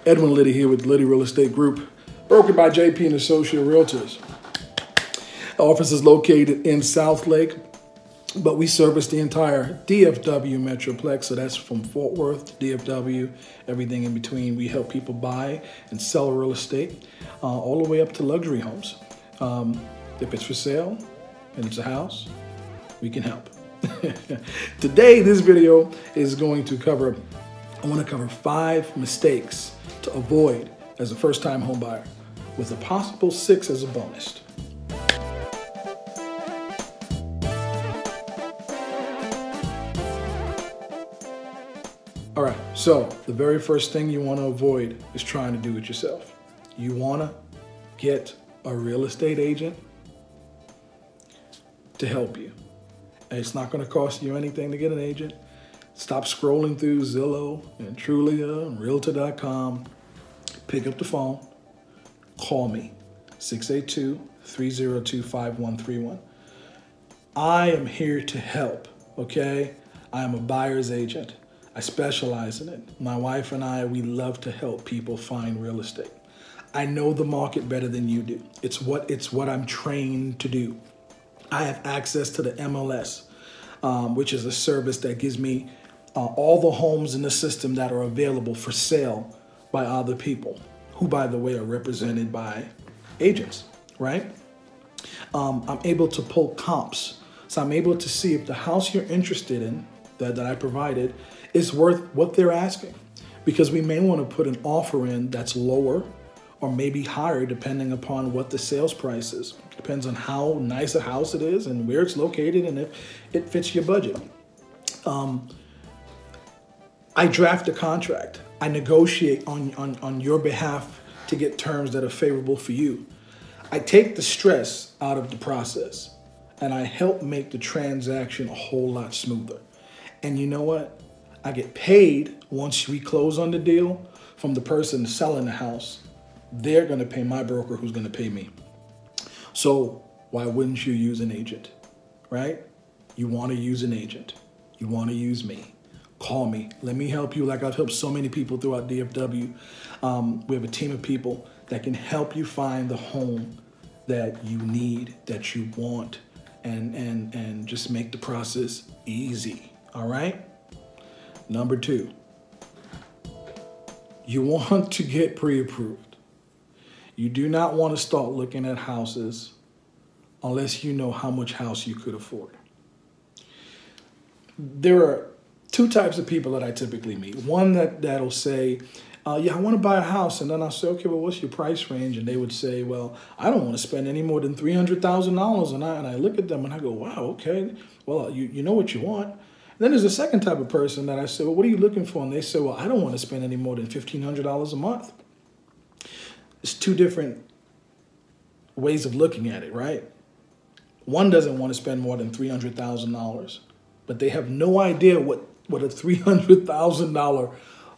Edwin Liddy here with Liddy Real Estate Group, brokered by JP and Associate Realtors. Our office is located in South Lake, but we service the entire DFW Metroplex. So that's from Fort Worth to DFW, everything in between. We help people buy and sell real estate, all the way up to luxury homes. If it's for sale and it's a house, we can help. Today, this video is going to cover, I want to cover 5 mistakes to avoid as a first-time home buyer, with a possible 6 as a bonus. All right, so the very first thing you want to avoid is trying to do it yourself. You want to get a real estate agent to help you. And it's not going to cost you anything to get an agent. Stop scrolling through Zillow and Trulia and Realtor.com. Pick up the phone, call me, 682-302-5131. I am here to help, okay? I am a buyer's agent. I specialize in it. My wife and I, we love to help people find real estate. I know the market better than you do. It's what I'm trained to do. I have access to the MLS, which is a service that gives me all the homes in the system that are available for sale by other people, who, by the way, are represented by agents, right? I'm able to pull comps. So I'm able to see if the house you're interested in that I provided is worth what they're asking, because we may want to put an offer in that's lower or maybe higher depending upon what the sales price is. Depends on how nice a house it is and where it's located and if it fits your budget. I draft a contract. I negotiate on your behalf to get terms that are favorable for you. I take the stress out of the process and I help make the transaction a whole lot smoother. And you know what? I get paid once we close on the deal from the person selling the house. They're going to pay my broker, who's going to pay me. So why wouldn't you use an agent, right? You want to use an agent. You want to use me. Call me. Let me help you like I've helped so many people throughout DFW. We have a team of people that can help you find the home that you need, that you want, and just make the process easy, all right? Number 2, you want to get pre-approved. You do not want to start looking at houses unless you know how much house you could afford. There are 2 types of people that I typically meet. One that'll say, yeah, I want to buy a house. And then I'll say, okay, well, what's your price range? And they would say, well, I don't want to spend any more than $300,000. And I look at them and I go, wow, okay, well, you know what you want. And then there's a second type of person that I say, well, what are you looking for? And they say, well, I don't want to spend any more than $1,500 a month. It's 2 different ways of looking at it, right? One doesn't want to spend more than $300,000, but they have no idea what a $300,000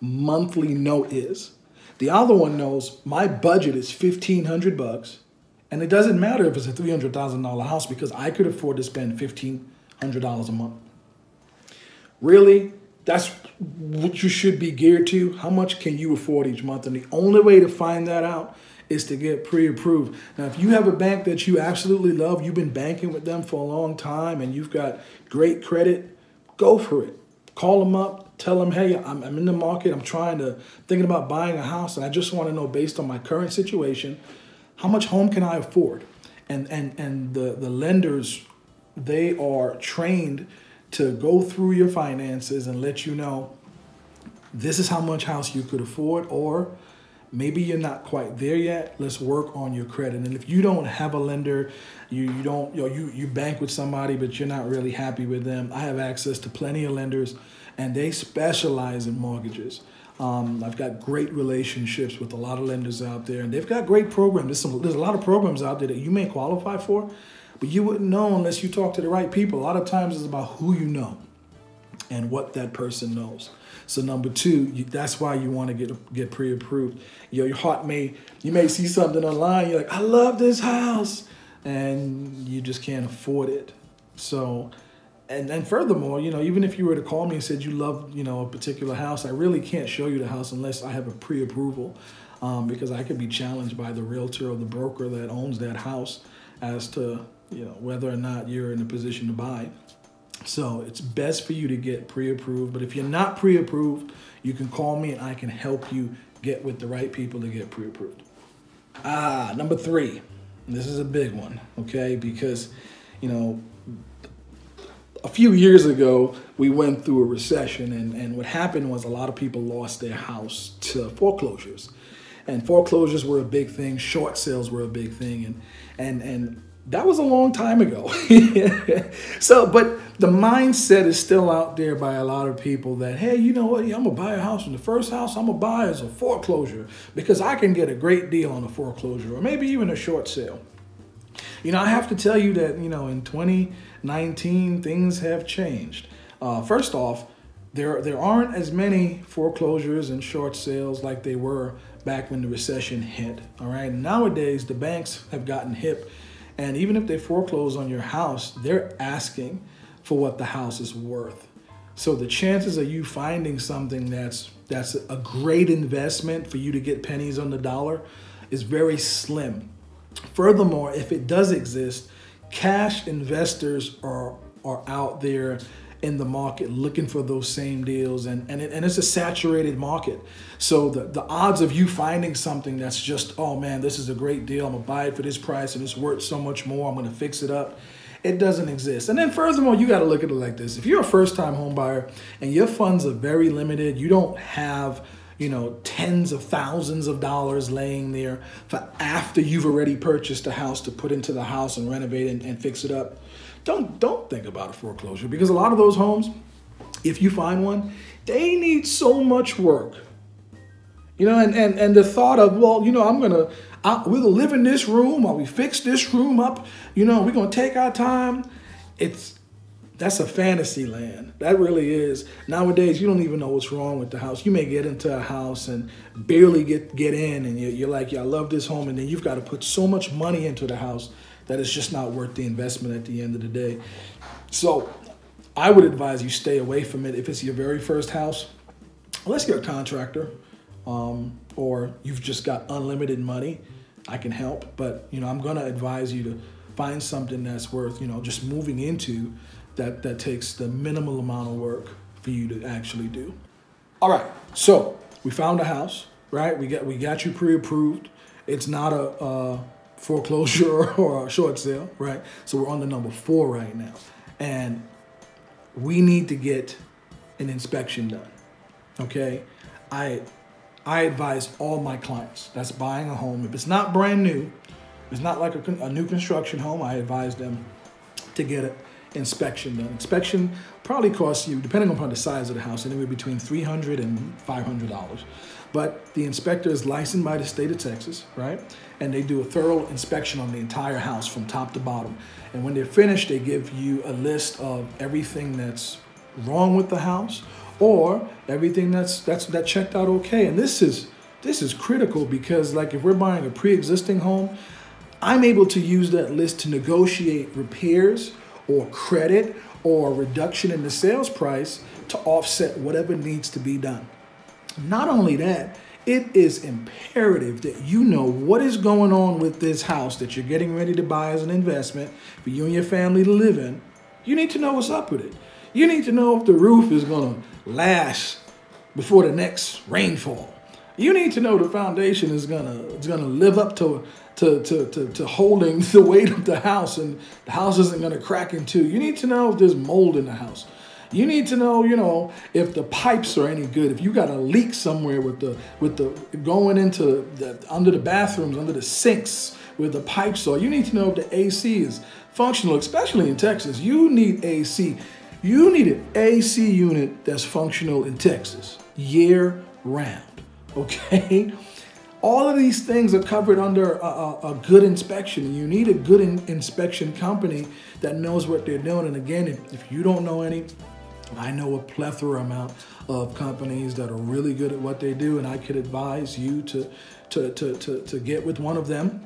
monthly note is. The other one knows my budget is $1,500, and it doesn't matter if it's a $300,000 house because I could afford to spend $1,500 a month. Really? That's what you should be geared to. How much can you afford each month? And the only way to find that out is to get pre-approved. Now, if you have a bank that you absolutely love, you've been banking with them for a long time, and you've got great credit, go for it. Call them up. Tell them, hey, I'm in the market. I'm thinking about buying a house, and I just want to know, based on my current situation, how much home can I afford? And the lenders, they are trained to go through your finances and let you know this is how much house you could afford, or maybe you're not quite there yet. Let's work on your credit. And if you don't have a lender, you bank with somebody, but you're not really happy with them, I have access to plenty of lenders, and they specialize in mortgages. I've got great relationships with a lot of lenders out there, and they've got great programs. There's a lot of programs out there that you may qualify for, but you wouldn't know unless you talk to the right people. A lot of times it's about who you know and what that person knows. So number 2, that's why you want to get pre-approved. Your heart you may see something online, you're like, I love this house, and you just can't afford it. So And furthermore, even if you were to call me and said you love, a particular house, I really can't show you the house unless I have a pre-approval, because I could be challenged by the realtor or the broker that owns that house as to, whether or not you're in a position to buy. So it's best for you to get pre-approved. But if you're not pre-approved, you can call me and I can help you get with the right people to get pre-approved. Number 3, this is a big one, okay? Because, a few years ago, we went through a recession, and what happened was a lot of people lost their house to foreclosures. And foreclosures were a big thing, short sales were a big thing, and that was a long time ago. But the mindset is still out there by a lot of people that, hey, you know what, I'm gonna buy a house, and the first house I'm gonna buy is a foreclosure because I can get a great deal on a foreclosure or maybe even a short sale. I have to tell you that, in 2019, things have changed. First off, there aren't as many foreclosures and short sales like they were back when the recession hit, all right? Nowadays, the banks have gotten hip, and even if they foreclose on your house, they're asking for what the house is worth. So the chances of you finding something that's a great investment for you to get pennies on the dollar is very slim. Furthermore, if it does exist, cash investors are out there in the market looking for those same deals, and it's a saturated market. So the odds of you finding something that's just, oh man, this is a great deal, I'm gonna buy it for this price and it's worth so much more, I'm gonna fix it up, it doesn't exist. And then furthermore, you gotta look at it like this. If you're a first-time home buyer and your funds are very limited, you don't have tens of thousands of dollars laying there for after you've already purchased a house to put into the house and renovate and fix it up, don't think about a foreclosure, because a lot of those homes, if you find one, they need so much work. And the thought of, well, we'll live in this room while we fix this room up, we're gonna take our time. That's a fantasy land. That really is. Nowadays, you don't even know what's wrong with the house. You may get into a house and barely get in, and you're like, yeah, I love this home, and then you've got to put so much money into the house that it's just not worth the investment at the end of the day. So I would advise you stay away from it if it's your very first house, unless you're a contractor, or you've just got unlimited money. I can help, but I'm gonna advise you to find something that's worth just moving into, that takes the minimal amount of work for you to actually do. All right, so we found a house, right? We got you pre-approved. It's not a foreclosure or a short sale, right? So we're on the number 4 right now, and we need to get an inspection done. Okay, I advise all my clients that's buying a home, if it's not brand new, it's not like a new construction home, I advise them to get an inspection done. Inspection probably costs you, depending upon the size of the house, anywhere between $300 and $500. But the inspector is licensed by the state of Texas, right? And they do a thorough inspection on the entire house from top to bottom. And when they're finished, they give you a list of everything that's wrong with the house, or everything that checked out okay. And this is critical, because like if we're buying a pre-existing home, I'm able to use that list to negotiate repairs or credit or reduction in the sales price to offset whatever needs to be done. Not only that, it is imperative that you know what is going on with this house that you're getting ready to buy as an investment for you and your family to live in. You need to know what's up with it. You need to know if the roof is going to last before the next rainfall. You need to know the foundation is gonna live up to holding the weight of the house, and the house isn't gonna crack in two. You need to know if there's mold in the house. You need to know, if the pipes are any good. If you got a leak somewhere with the going into under the bathrooms, under the sinks where the pipes are. You need to know if the AC is functional, especially in Texas. You need AC. You need an AC unit that's functional in Texas year round. Okay, all of these things are covered under a good inspection, and you need a good inspection company that knows what they're doing. And again, if you don't know any, I know a plethora amount of companies that are really good at what they do, and I could advise you to get with one of them.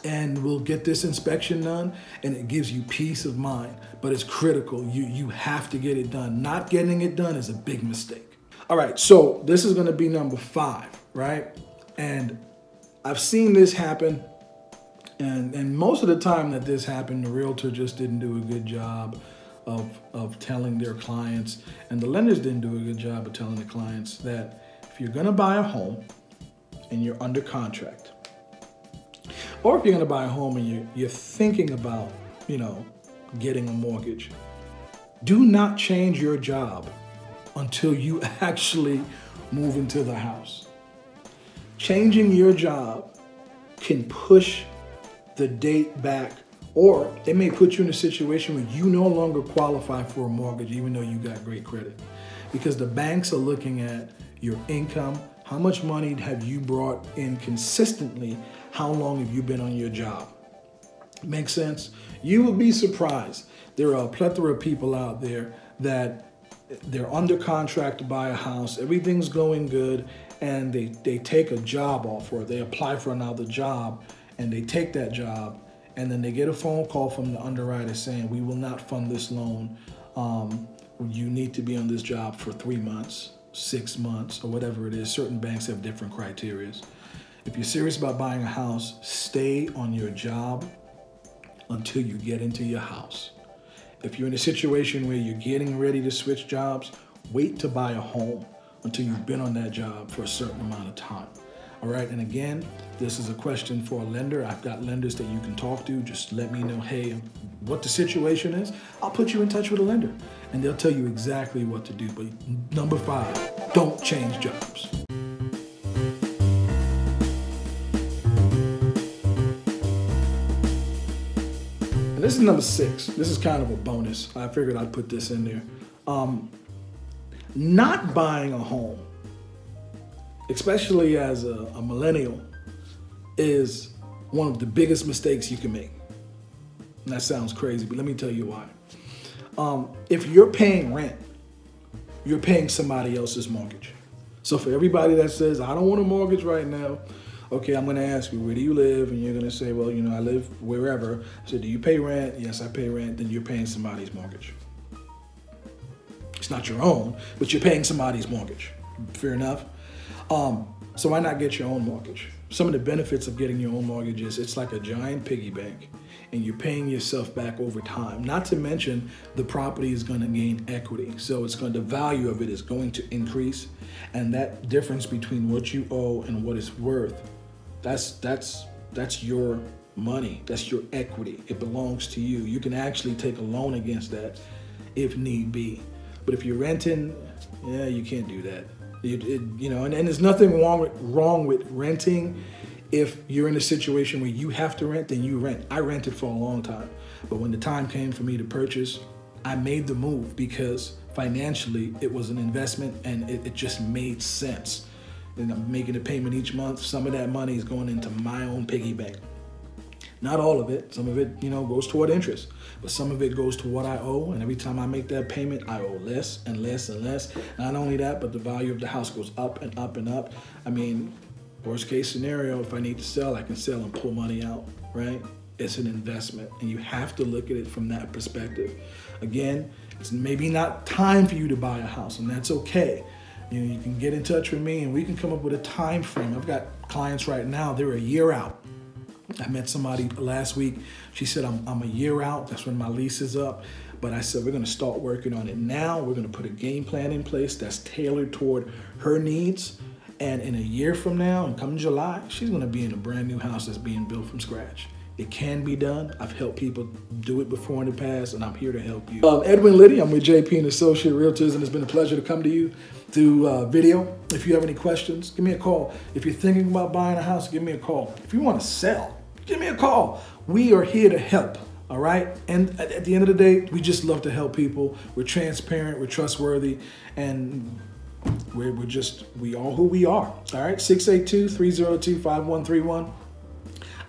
and we'll get this inspection done, and it gives you peace of mind. But it's critical. You have to get it done. Not getting it done is a big mistake. All right, so this is going to be number 5, right? And I've seen this happen, and most of the time that this happened, the realtor just didn't do a good job of telling their clients, and the lenders didn't do a good job of telling the clients that if you're going to buy a home and you're under contract, or if you're going to buy a home and you're thinking about, getting a mortgage, do not change your job until you actually move into the house. Changing your job can push the date back, or it may put you in a situation where you no longer qualify for a mortgage even though you got great credit. Because the banks are looking at your income, how much money have you brought in consistently, how long have you been on your job. Makes sense? You will be surprised. There are a plethora of people out there that they're under contract to buy a house, everything's going good, and they take a job offer, they apply for another job, and they take that job, and then they get a phone call from the underwriter saying, we will not fund this loan. You need to be on this job for 3 months, 6 months, or whatever it is. Certain banks have different criteria. If you're serious about buying a house, stay on your job until you get into your house. If you're in a situation where you're getting ready to switch jobs, wait to buy a home until you've been on that job for a certain amount of time. All right, and again, this is a question for a lender. I've got lenders that you can talk to. Just let me know, hey, what the situation is. I'll put you in touch with a lender, and they'll tell you exactly what to do. But number 5, don't change jobs. And this is number 6. This is kind of a bonus. I figured I'd put this in there. Not buying a home, especially as a millennial, is one of the biggest mistakes you can make. And that sounds crazy, but let me tell you why. If you're paying rent, you're paying somebody else's mortgage. So for everybody that says, I don't want a mortgage right now, okay, I'm gonna ask you, where do you live? And you're gonna say, well, I live wherever. So do you pay rent? Yes, I pay rent. Then you're paying somebody's mortgage. It's not your own, but you're paying somebody's mortgage. Fair enough? So why not get your own mortgage? Some of the benefits of getting your own mortgage is it's like a giant piggy bank, and you're paying yourself back over time. Not to mention the property is going to gain equity. So the value of it is going to increase, and that difference between what you owe and what it's worth, that's your money. That's your equity. It belongs to you. You can actually take a loan against that if need be. But if you're renting, yeah, you can't do that. And there's nothing wrong with renting. If you're in a situation where you have to rent, then you rent. I rented for a long time, but when the time came for me to purchase, I made the move because financially it was an investment and it just made sense. And I'm making a payment each month. Some of that money is going into my own piggy bank. Not all of it. Some of it, goes toward interest, but some of it goes to what I owe. And every time I make that payment, I owe less and less and less. Not only that, but the value of the house goes up and up and up. I mean, worst case scenario, if I need to sell, I can sell and pull money out, right? It's an investment, and you have to look at it from that perspective. Again, it's maybe not time for you to buy a house, and that's okay. You can get in touch with me, and we can come up with a time frame. I've got clients right now, they're a year out. I met somebody last week. She said, I'm a year out. That's when my lease is up. But I said, we're going to start working on it now. We're going to put a game plan in place that's tailored toward her needs. And in a year from now, and come July, she's going to be in a brand new house that's being built from scratch. It can be done. I've helped people do it before in the past, and I'm here to help you. Edwin Liddy, I'm with JP & Associate Realtors, and it's been a pleasure to come to you through video. If you have any questions, give me a call. If you're thinking about buying a house, give me a call. If you want to sell, give me a call. We are here to help, all right? And at the end of the day, we just love to help people. We're transparent, we're trustworthy, and we are who we are, all right? 682-302-5131.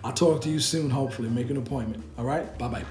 I'll talk to you soon, hopefully. Make an appointment, all right? Bye-bye.